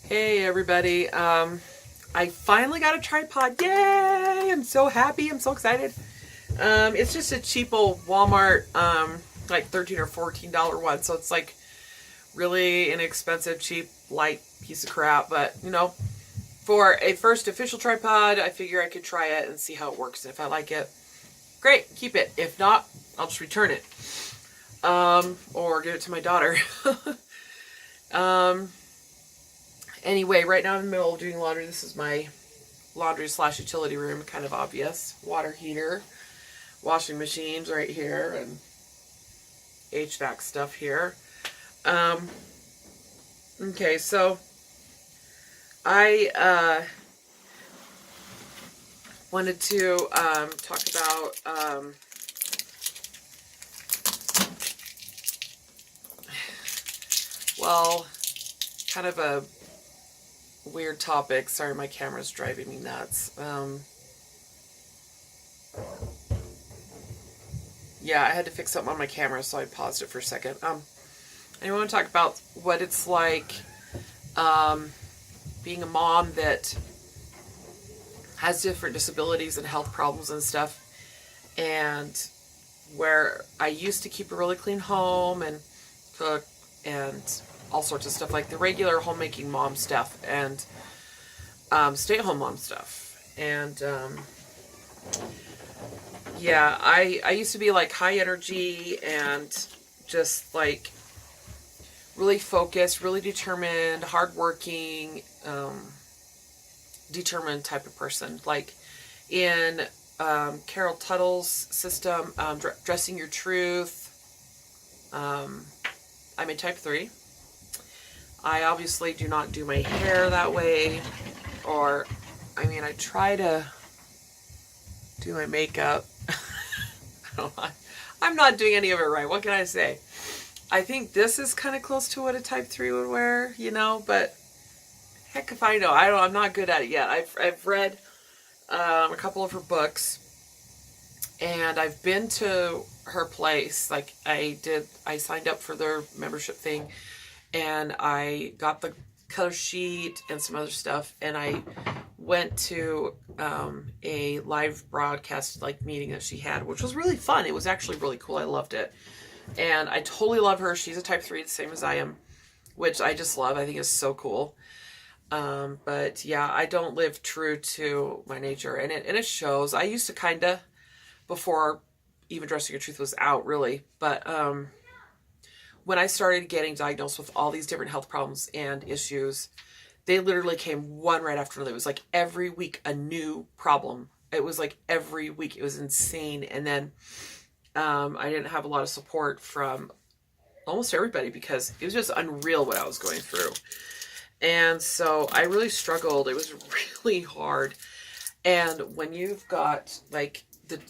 Hey everybody. I finally got a tripod. Yay! I'm so happy. I'm so excited. It's just a cheap old Walmart, like $13 or $14 one. So it's like really inexpensive, cheap, light piece of crap. But for a first official tripod, I figure I could try it and see how it works. And if I like it, great, keep it. If not, I'll just return it. Or give it to my daughter. um, Anyway, right now I'm in the middle of doing laundry. This is my laundry / utility room, kind of obvious. Water heater, washing machines right here, and HVAC stuff here. Okay, so I wanted to talk about well, kind of a weird topic. Sorry, my camera's driving me nuts. Yeah, I had to fix something on my camera, so I paused it for a second. I want to talk about what it's like being a mom that has different disabilities and health problems and stuff, and where I used to keep a really clean home and cook and all sorts of stuff, like the regular homemaking mom stuff and stay-at-home mom stuff. And yeah, I used to be like high energy and just like really focused, really determined, hardworking, determined type of person. Like in Carol Tuttle's system, Dressing Your Truth. I'm a type 3. I obviously do not do my hair that way, or, I try to do my makeup. I'm not doing any of it right. What can I say? I think this is kind of close to what a type 3 would wear, but heck if I know. I'm not good at it yet. I've read a couple of her books, and I've been to her place. Like I signed up for their membership thing, and I got the color sheet and some other stuff, and I went to a live broadcast meeting that she had, which was really fun. It was actually really cool. I loved it, and I totally love her. She's a type 3, the same as I am, which I just love. I think is so cool. But yeah, I don't live true to my nature, and it shows. I used to kind of, before even Dressing Your Truth was out, really, but when I started getting diagnosed with all these different health problems and issues, they literally came one right after another. It was like every week a new problem. It was like every week. It was insane. And then I didn't have a lot of support from almost everybody because it was just unreal what I was going through. And so I really struggled. It was really hard. And when you've got like the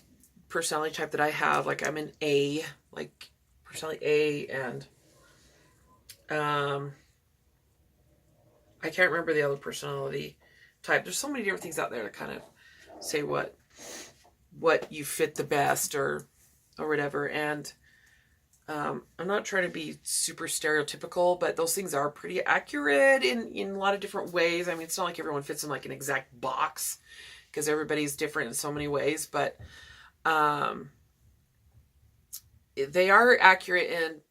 personality type that I have, like I'm an A, like personality A, and I can't remember the other personality type. There's so many different things out there to kind of say what you fit the best or whatever. And I'm not trying to be super stereotypical, but those things are pretty accurate in a lot of different ways. It's not like everyone fits in like an exact box because everybody's different in so many ways, but they are accurate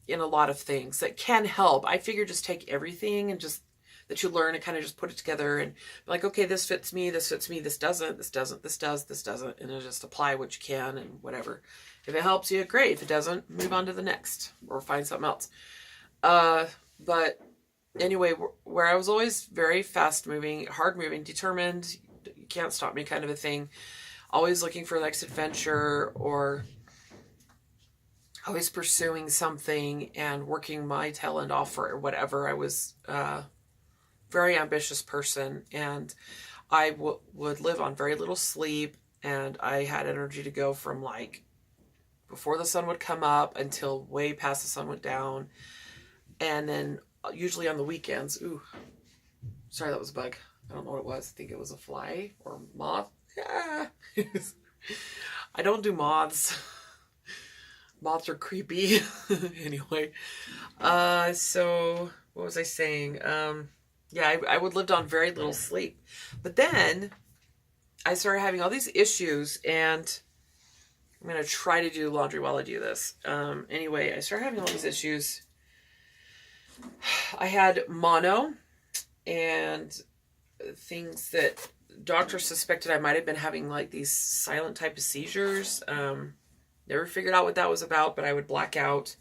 in a lot of things that can help. I figure just take everything and just that you learn and kind of just put it together and be like, okay, this fits me, this doesn't, this doesn't, this does, this doesn't, and then just apply what you can and whatever. If it helps you, great. If it doesn't, move on to the next or find something else. But anyway, where I was always very fast moving, hard moving, determined, you can't stop me kind of a thing, always looking for the next adventure or always pursuing something and working my tail end off for whatever. I was a very ambitious person, and I would live on very little sleep, and I had energy to go from like before the sun would come up until way past the sun went down. And then usually on the weekends, sorry, that was a bug. I don't know what it was. I think it was a fly or moth. Yeah. I don't do moths. Moths are creepy. Anyway, so what was I saying? Yeah, I would lived on very little sleep. But then I started having all these issues, and I'm going to try to do laundry while I do this. Anyway, I started having all these issues. I had mono and things that doctors suspected I might have been having, like these silent type of seizures. Never figured out what that was about, but I would black out.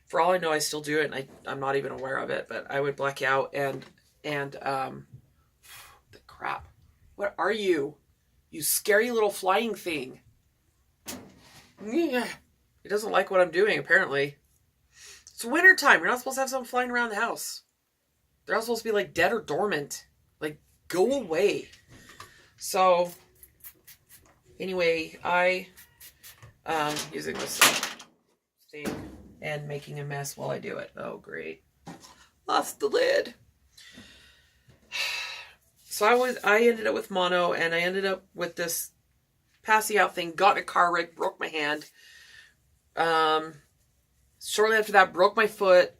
For all I know, I still do it, and I'm not even aware of it, but I would black out, and the crap. What are you? You scary little flying thing. Yeah. It doesn't like what I'm doing, apparently. It's wintertime. You're not supposed to have something flying around the house. They're all supposed to be like dead or dormant. Like, go away. So, anyway, I using this thing and making a mess while I do it. Oh, great. Lost the lid. So I ended up with mono, and I ended up with this passing out thing, got in a car wreck, broke my hand. Shortly after that, broke my foot.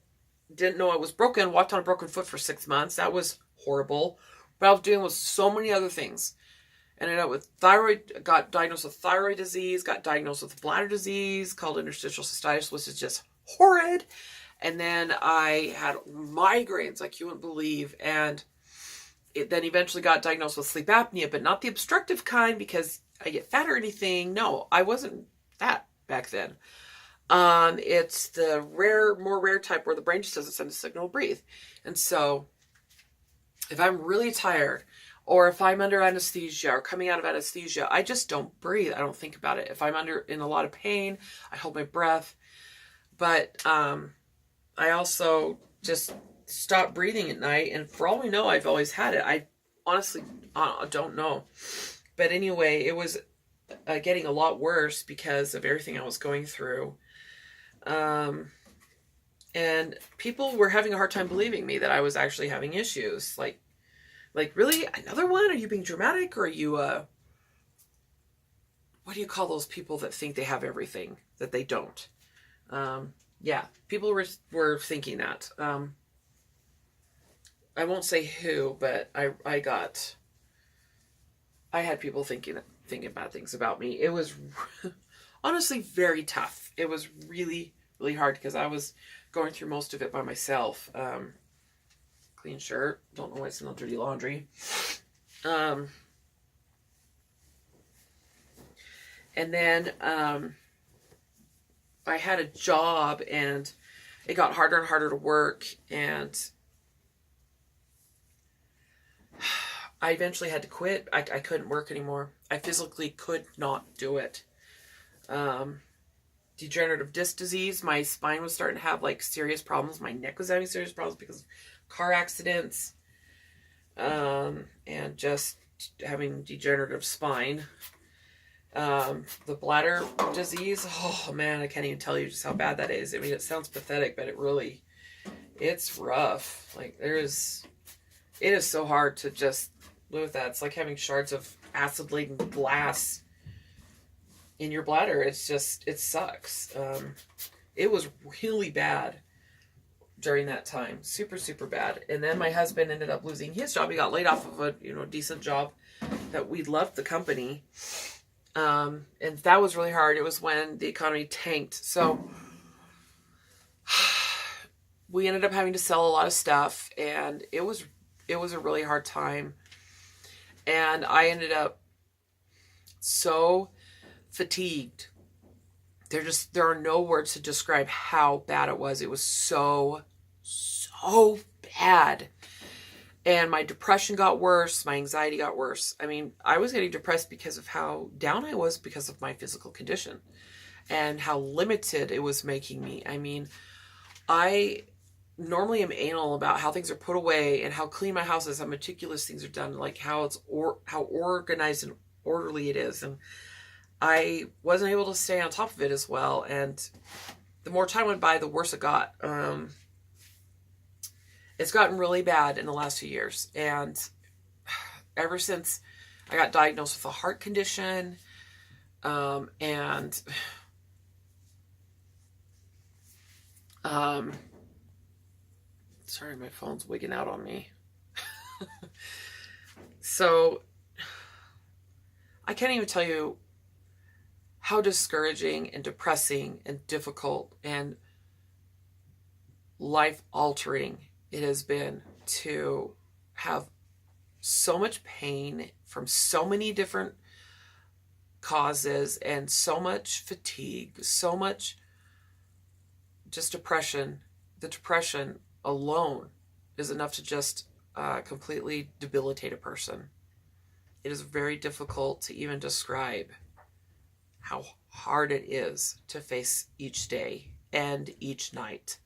Didn't know it was broken. Walked on a broken foot for 6 months. That was horrible. But I was dealing with so many other things. Ended up with thyroid, got diagnosed with thyroid disease, got diagnosed with bladder disease called interstitial cystitis, which is just horrid. And then I had migraines like you wouldn't believe. And it then eventually got diagnosed with sleep apnea, but not the obstructive kind because I get fat or anything. No, I wasn't fat back then. It's the more rare type where the brain just doesn't send a signal to breathe. And so if I'm really tired, or if I'm under anesthesia or coming out of anesthesia, I just don't breathe. I don't think about it. If I'm in a lot of pain, I hold my breath. But I also just stop breathing at night. And for all we know, I've always had it. I honestly don't know. But anyway, it was getting a lot worse because of everything I was going through. And people were having a hard time believing me that I was actually having issues. Like really? Another one? Are you being dramatic? Or are you, what do you call those people that think they have everything that they don't? Yeah, people were thinking that. I won't say who, but I had people thinking bad things about me. It was honestly very tough. It was really, really hard because I was going through most of it by myself. Clean shirt. Don't know why it's not dirty laundry. And then I had a job, and it got harder and harder to work, and I eventually had to quit. I couldn't work anymore. I physically could not do it. Degenerative disc disease. My spine was starting to have like serious problems. My neck was having serious problems because of car accidents. And just having degenerative spine. The bladder disease. Oh man, I can't even tell you just how bad that is. I mean, it sounds pathetic, but it's rough. Like it is so hard to just live with that. It's like having shards of acid-laden glass in your bladder. It sucks. It was really bad during that time. Super, super bad. And then my husband ended up losing his job. He got laid off of a, decent job that we loved the company. And that was really hard. It was when the economy tanked. So we ended up having to sell a lot of stuff, and it was a really hard time. And I ended up so fatigued. There are no words to describe how bad it was. It was so bad. And my depression got worse. My anxiety got worse. I mean, I was getting depressed because of how down I was because of my physical condition and how limited it was making me. I mean, I normally am anal about how things are put away and how clean my house is, how meticulous things are done, like how how organized and orderly it is. And I wasn't able to stay on top of it as well. And the more time went by, the worse it got. It's gotten really bad in the last few years. And ever since I got diagnosed with a heart condition, and Sorry, my phone's wigging out on me. So I can't even tell you how discouraging and depressing and difficult and life-altering it has been to have so much pain from so many different causes and so much fatigue, so much just depression. The depression alone is enough to just completely debilitate a person. It is very difficult to even describe how hard it is to face each day and each night.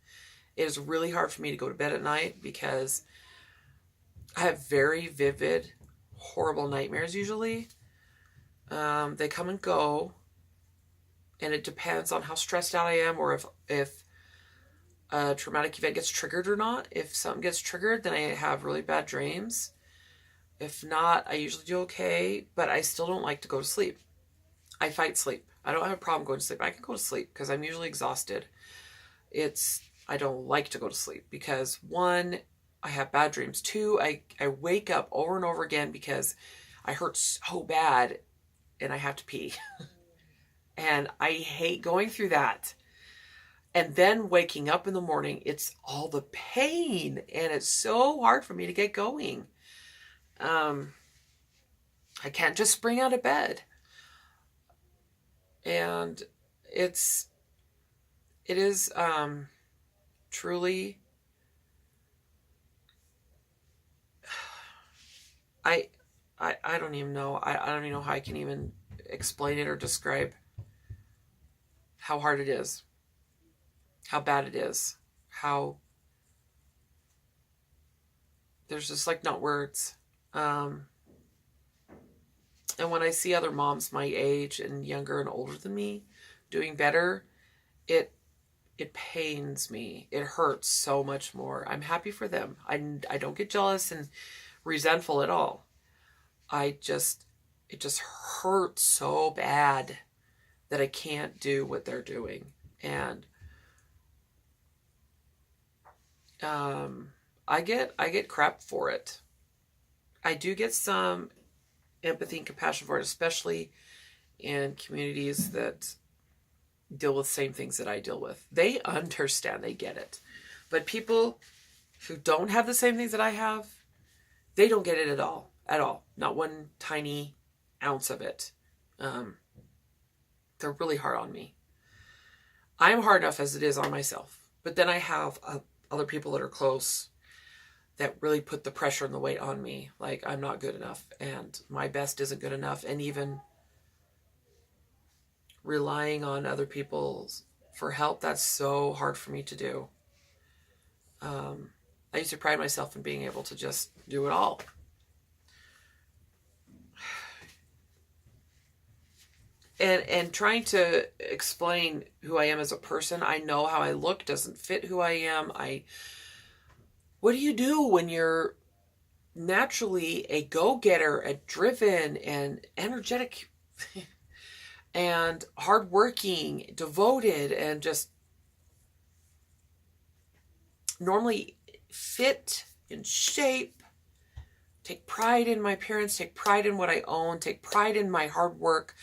It is really hard for me to go to bed at night because I have very vivid, horrible nightmares usually. They come and go, and it depends on how stressed out I am or if a traumatic event gets triggered or not. If something gets triggered, then I have really bad dreams. If not, I usually do okay, but I still don't like to go to sleep. I fight sleep. I don't have a problem going to sleep. I can go to sleep because I'm usually exhausted. I don't like to go to sleep because, one, I have bad dreams. Two, I wake up over and over again because I hurt so bad and I have to pee. And I hate going through that. And then waking up in the morning, it's all the pain. And it's so hard for me to get going. I can't just spring out of bed. And it is truly, I don't even know. I don't even know how I can even explain it or describe how hard it is, how bad it is, how there's just like not words. And when I see other moms my age and younger and older than me doing better, it pains me. It hurts so much more. I'm happy for them. I don't get jealous and resentful at all. It just hurts so bad that I can't do what they're doing. And I get crap for it. I do get some empathy and compassion for it, especially in communities that deal with the same things that I deal with. They understand, they get it. But people who don't have the same things that I have, they don't get it at all. Not one tiny ounce of it. They're really hard on me. I'm hard enough as it is on myself. But then I have other people that are close that really put the pressure and the weight on me. Like, I'm not good enough and my best isn't good enough. And even relying on other people for help, that's so hard for me to do. I used to pride myself in being able to just do it all. And trying to explain who I am as a person, I know how I look doesn't fit who I am. What do you do when you're naturally a go-getter, a driven and energetic and hardworking, devoted, and just normally fit, in shape, take pride in my appearance, take pride in what I own, take pride in my hard work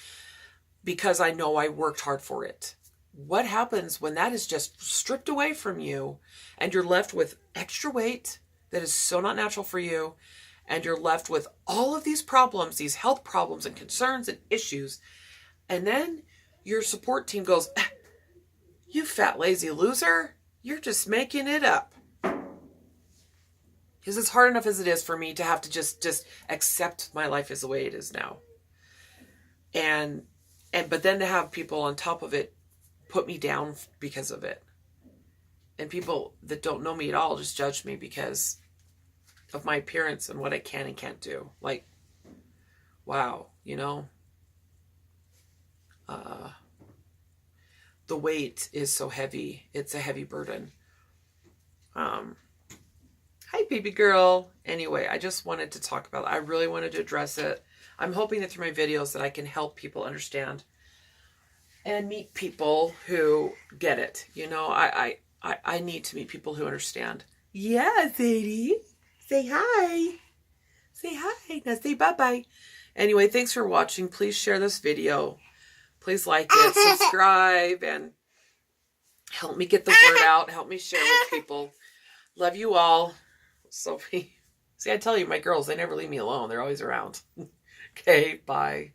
because I know I worked hard for it. What happens when that is just stripped away from you and you're left with extra weight that is so not natural for you, and you're left with all of these problems, these health problems and concerns and issues, and then your support team goes, "You fat lazy loser, you're just making it up." Because it's hard enough as it is for me to have to just accept my life as the way it is now. But then to have people on top of it put me down because of it. And people that don't know me at all just judge me because of my appearance and what I can and can't do. Like, wow, the weight is so heavy. It's a heavy burden. Hi, baby girl. Anyway, I just wanted to talk about it. I really wanted to address it. I'm hoping that through my videos that I can help people understand and meet people who get it. I need to meet people who understand Yeah, Sadie. Say hi. Say hi. Now say bye-bye. Anyway, thanks for watching. Please share this video. Please like it, subscribe, and help me get the word out. Help me share with people. Love you all. Sophie. See, I tell you, my girls, they never leave me alone. They're always around. Okay, bye.